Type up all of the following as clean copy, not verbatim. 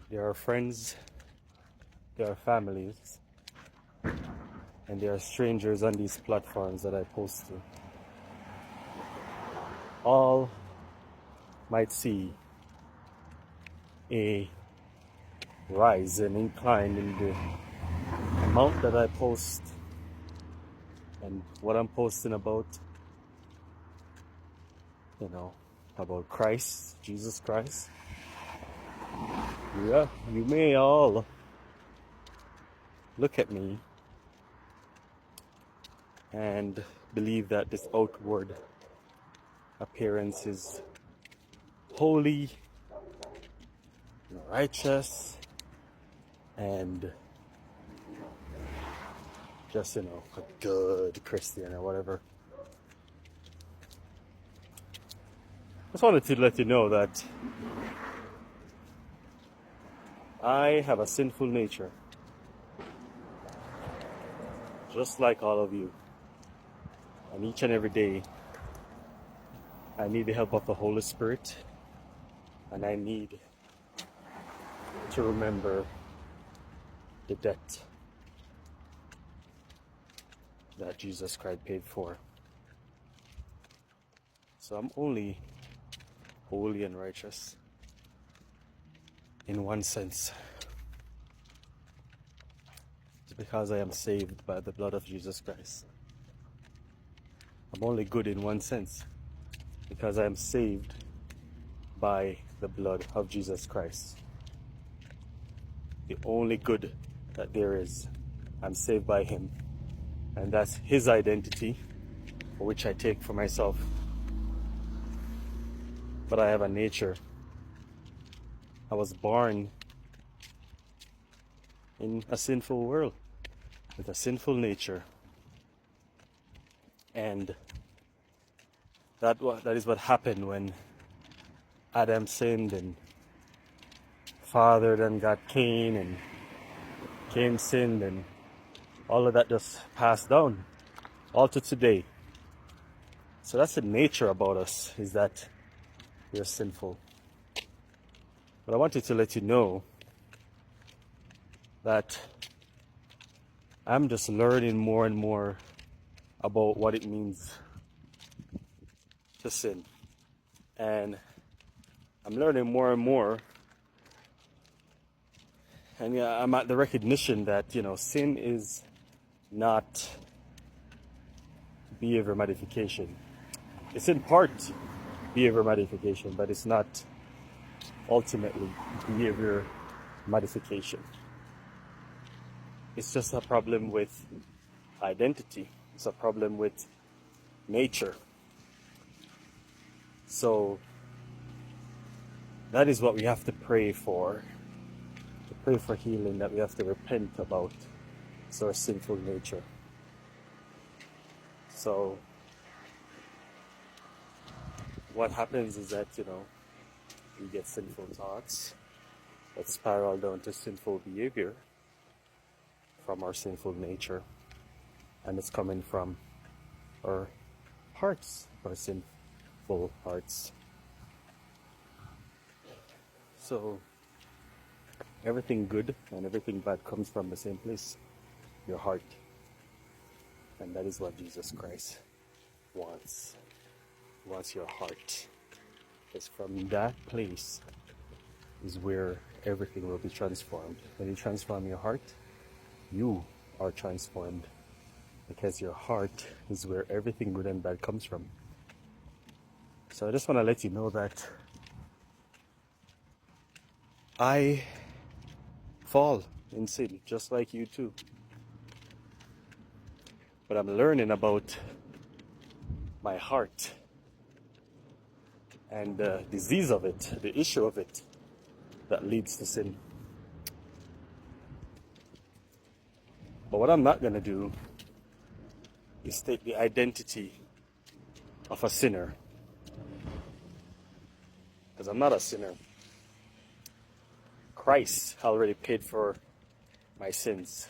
There are friends, there are families, and there are strangers on these platforms that I post to. All might see a rise and incline in the amount that I post and what I'm posting about, about Christ, Jesus Christ. Yeah, you may all look at me and believe that this outward appearance is holy, righteous, and just, a good Christian or whatever. Just wanted to let you know that I have a sinful nature, just like all of you. And each and every day, I need the help of the Holy Spirit, and I need to remember the debt that Jesus Christ paid for. So I'm only holy and righteous in one sense. It's because I am saved by the blood of Jesus Christ. I'm only good in one sense because I am saved by the blood of Jesus Christ. The only good that there is, I'm saved by Him. And that's His identity, which I take for myself. But I have a nature. I was born in a sinful world with a sinful nature. And that is what happened when Adam sinned and fathered and got Cain, and Cain sinned, and all of that just passed down all to today. So that's the nature about us, is that we're sinful. But I wanted to let you know that I'm just learning more and more about what it means to sin. And I'm learning more and more. And yeah, I'm at the recognition that, sin is not behavior modification. It's in part behavior modification, but it's not ultimately behavior modification. It's just a problem with identity. It's a problem with nature. So that is what we have to pray for. To pray for healing, that we have to repent about. It's our sinful nature. So what happens is that, we get sinful thoughts that spiral down to sinful behavior from our sinful nature. And it's coming from our hearts, our sinful hearts. So everything good and everything bad comes from the same place, your heart. And that is what Jesus Christ wants. He wants your heart. Because from that place is where everything will be transformed. When you transform your heart, you are transformed. Because your heart is where everything good and bad comes from. So I just want to let you know that I fall in sin, just like you too. But I'm learning about my heart and the disease of it, the issue of it that leads to sin. But what I'm not going to do is take the identity of a sinner. Because I'm not a sinner. Christ already paid for my sins.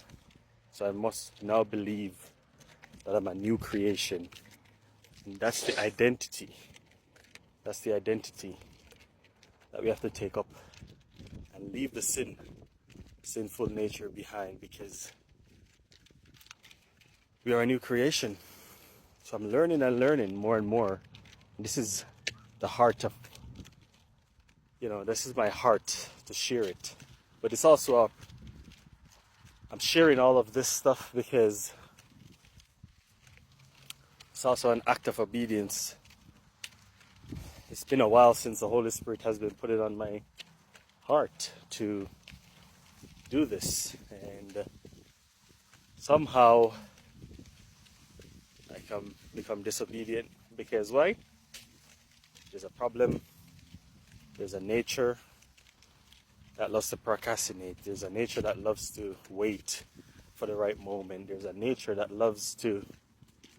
So I must now believe that I'm a new creation. And that's the identity. That's the identity that we have to take up and leave the sinful nature behind, because we are a new creation. So I'm learning and learning more and more. This is the heart of, this is my heart to share it. But it's also I'm sharing all of this stuff because it's also an act of obedience. It's been a while since the Holy Spirit has been put it on my heart to do this, and somehow I become disobedient. Because why? There's a problem. There's a nature that loves to procrastinate. There's a nature that loves to wait for the right moment. There's a nature that loves to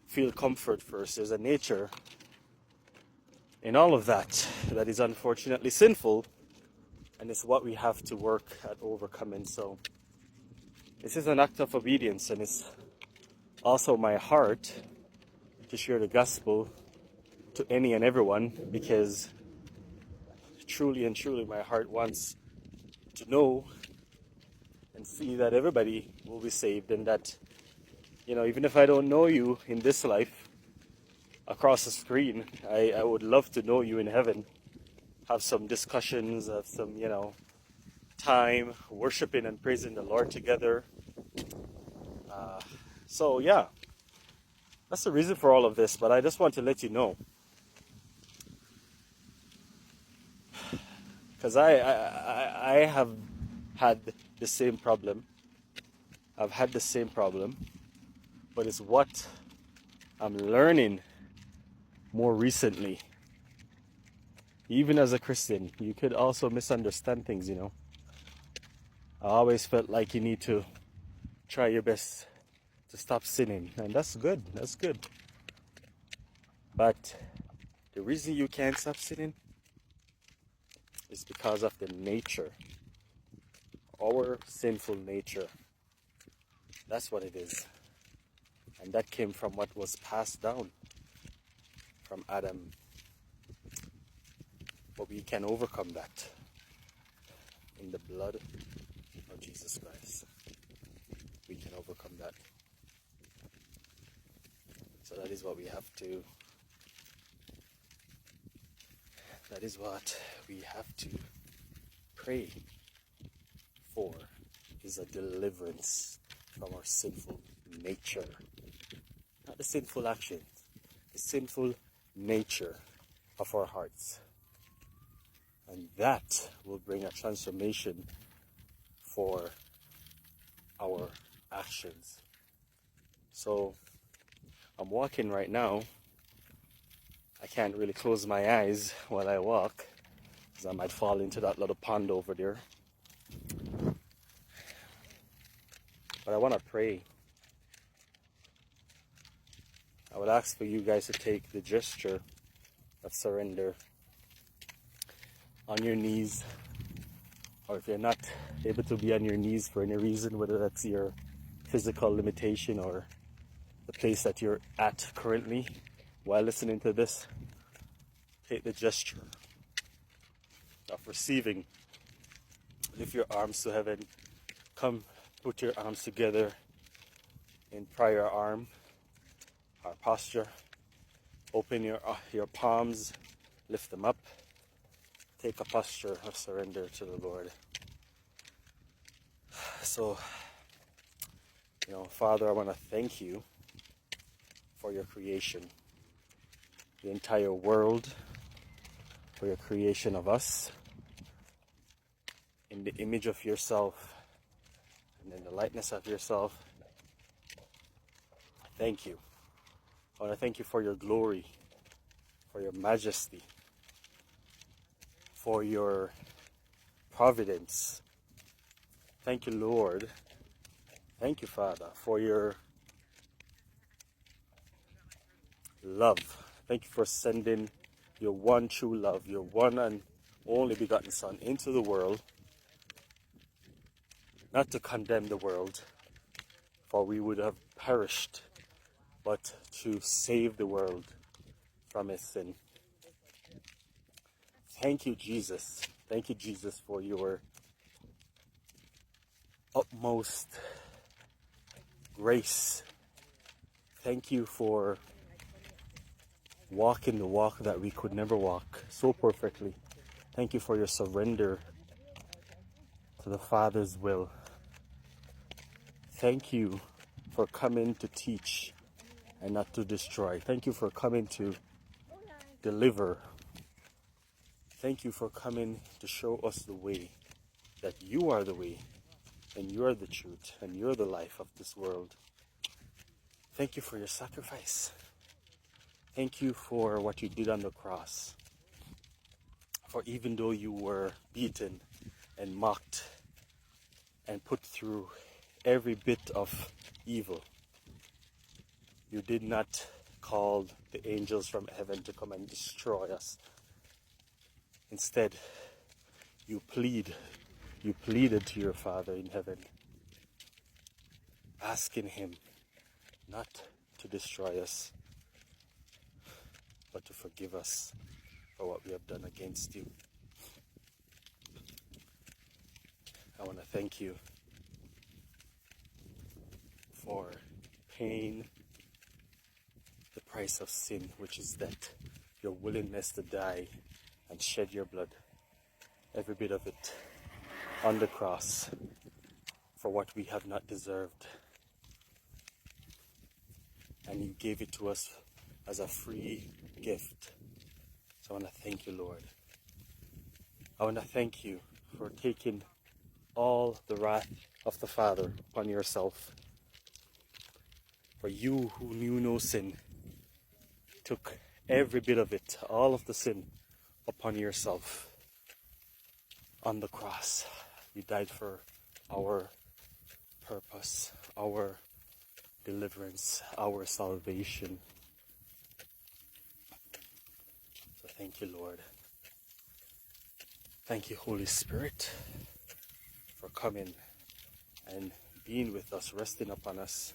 feel comfort first. There's a nature in all of that is unfortunately sinful, and it's what we have to work at overcoming. So this is an act of obedience, and it's also my heart to share the gospel to any and everyone, because truly and truly my heart wants to know and see that everybody will be saved, and that, even if I don't know you in this life across the screen, I would love to know you in heaven, have some discussions, have some, time worshiping and praising the Lord together. So yeah, that's the reason for all of this. But I just want to let you know, because I have had the same problem. I've had the same problem, but it's what I'm learning more recently. Even as a Christian, you could also misunderstand things, I always felt like you need to try your best to stop sinning, and that's good. That's good. But the reason you can't stop sinning is because of the nature, our sinful nature. That's what it is. And that came from what was passed down from Adam. But we can overcome that in the blood of Jesus Christ. We can overcome that. So that is what we have to pray for, is a deliverance from our sinful nature. Not the sinful actions, the sinful nature of our hearts. And that will bring a transformation for our actions. So I'm walking right now. I can't really close my eyes while I walk, because I might fall into that little pond over there. But I want to pray. I would ask for you guys to take the gesture of surrender on your knees, or if you're not able to be on your knees for any reason, whether that's your physical limitation or the place that you're at currently while listening to this, take the gesture of receiving. Lift your arms to heaven. Come, put your arms together in prayer arm, our posture. Open your palms, lift them up. Take a posture of surrender to the Lord. So, Father, I want to thank you for your creation, the entire world, for your creation of us in the image of yourself and in the likeness of yourself. Thank you. I want to thank you for your glory, for your majesty, for your providence. Thank you, Lord. Thank you, Father, for your love. Thank you for sending your one true love, your one and only begotten Son into the world, not to condemn the world, for we would have perished, but to save the world from its sin. Thank you, Jesus. Thank you, Jesus, for your utmost grace. Thank you for walking the walk that we could never walk so perfectly. Thank you for your surrender to the Father's will. Thank you for coming to teach and not to destroy. Thank you for coming to deliver. Thank you for coming to show us the way, that you are the way, and you are the truth, and you're the life of this world. Thank you for your sacrifice. Thank you for what you did on the cross. For even though you were beaten and mocked and put through every bit of evil, you did not call the angels from heaven to come and destroy us. Instead, you pleaded to your Father in heaven, asking him not to destroy us, but to forgive us for what we have done against you. I want to thank you for paying the price of sin, which is death. Your willingness to die and shed your blood, every bit of it, on the cross for what we have not deserved. And you gave it to us as a free gift. So I want to thank you, Lord. I want to thank you for taking all the wrath of the Father upon yourself. For you who knew no sin took every bit of it, all of the sin, upon yourself on the cross. You died for our purpose, our deliverance, our salvation. So thank you, Lord. Thank you, Holy Spirit, for coming and being with us, resting upon us,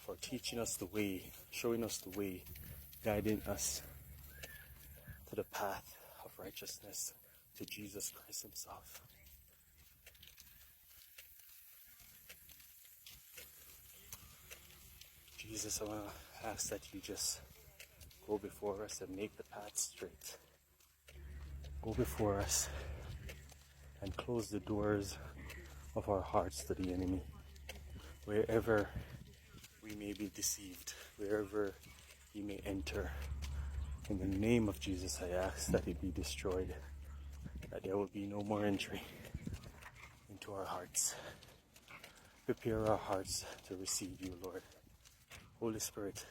for teaching us the way, showing us the way, guiding us to the path of righteousness, to Jesus Christ himself. Jesus, I want to ask that you just go before us and make the path straight. Go before us and close the doors of our hearts to the enemy. Wherever we may be deceived, wherever he may enter, in the name of Jesus, I ask that it be destroyed, that there will be no more entry into our hearts. Prepare our hearts to receive you, Lord. Holy Spirit,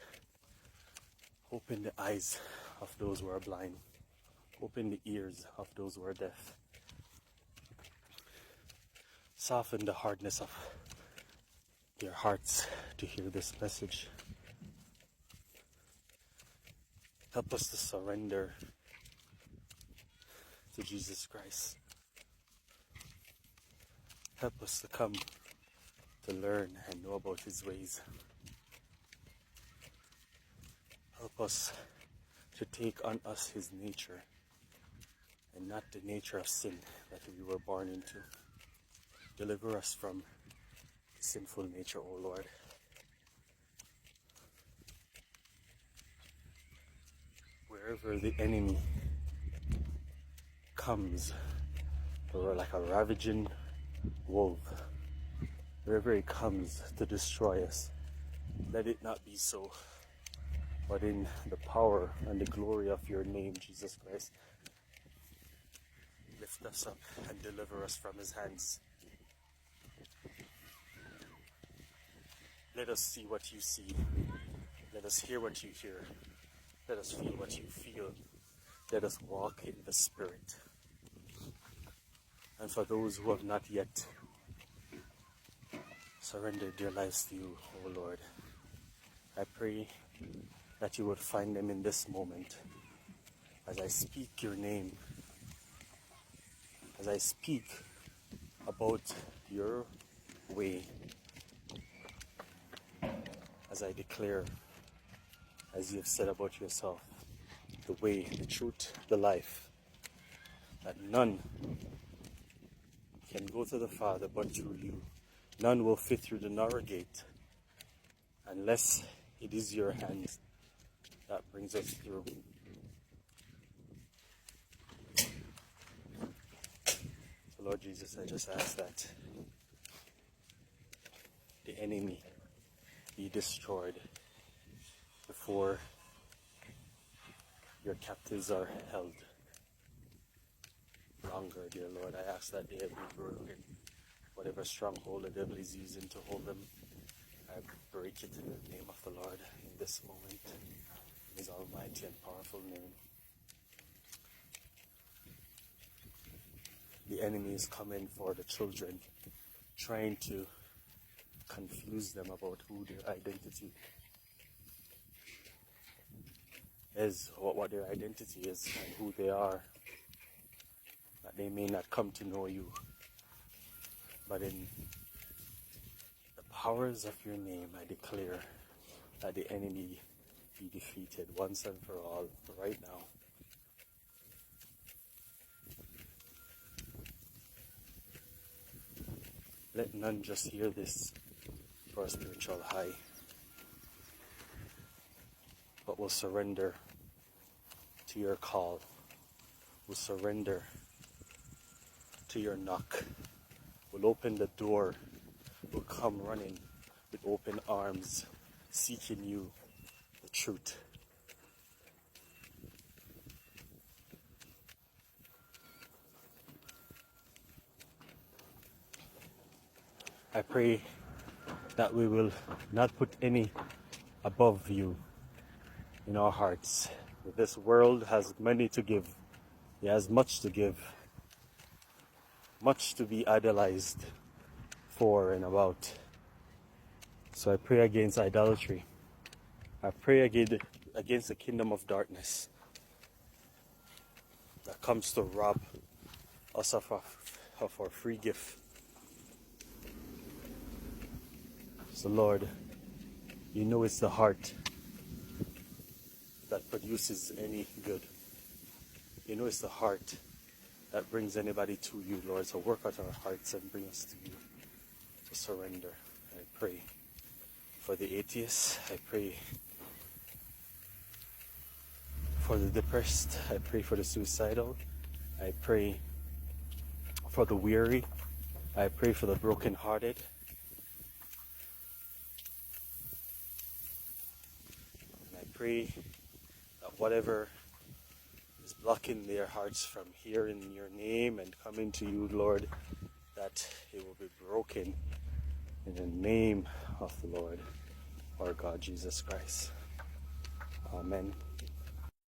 open the eyes of those who are blind. Open the ears of those who are deaf. Soften the hardness of their hearts to hear this message. Help us to surrender to Jesus Christ. Help us to come to learn and know about his ways. Help us to take on us his nature and not the nature of sin that we were born into. Deliver us from sinful nature, O Lord. Wherever the enemy comes, or like a ravaging wolf, wherever he comes to destroy us, let it not be so, but in the power and the glory of your name, Jesus Christ, lift us up and deliver us from his hands. Let us see what you see. Let us hear what you hear. Let us feel what you feel. Let us walk in the Spirit. And for those who have not yet surrendered their lives to you, O Lord, I pray that you would find them in this moment as I speak your name, as I speak about your way, as I declare, as you have said about yourself, the way, the truth, the life, that none can go to the Father but through you. None will fit through the narrow gate unless it is your hands that brings us through. So Lord Jesus, I just ask that the enemy be destroyed before your captives are held longer, dear Lord. I ask that they be broken. Whatever stronghold the devil is using to hold them, I break it in the name of the Lord in this moment, in his almighty and powerful name. The enemy is coming for the children, trying to confuse them about who their identity is, what their identity is, and who they are, that they may not come to know you. But in the powers of your name, I declare that the enemy be defeated once and for all, right now. Let none just hear this for a spiritual high, but will surrender to your call, will surrender to your knock, will open the door, will come running with open arms, seeking you, the truth. I pray that we will not put any above you in our hearts. This world has many to give. It has much to give, much to be idolized for and about. So I pray against idolatry. I pray against the kingdom of darkness that comes to rob us of our free gift. So Lord, you know it's the heart that produces any good. You know it's the heart that brings anybody to you, Lord. So work out our hearts and bring us to you, to surrender. I pray for the atheists. I pray for the depressed. I pray for the suicidal. I pray for the weary. I pray for the brokenhearted. And I pray that whatever is blocking their hearts from hearing your name and coming to you, Lord, that it will be broken in the name of the Lord, our God Jesus Christ. Amen.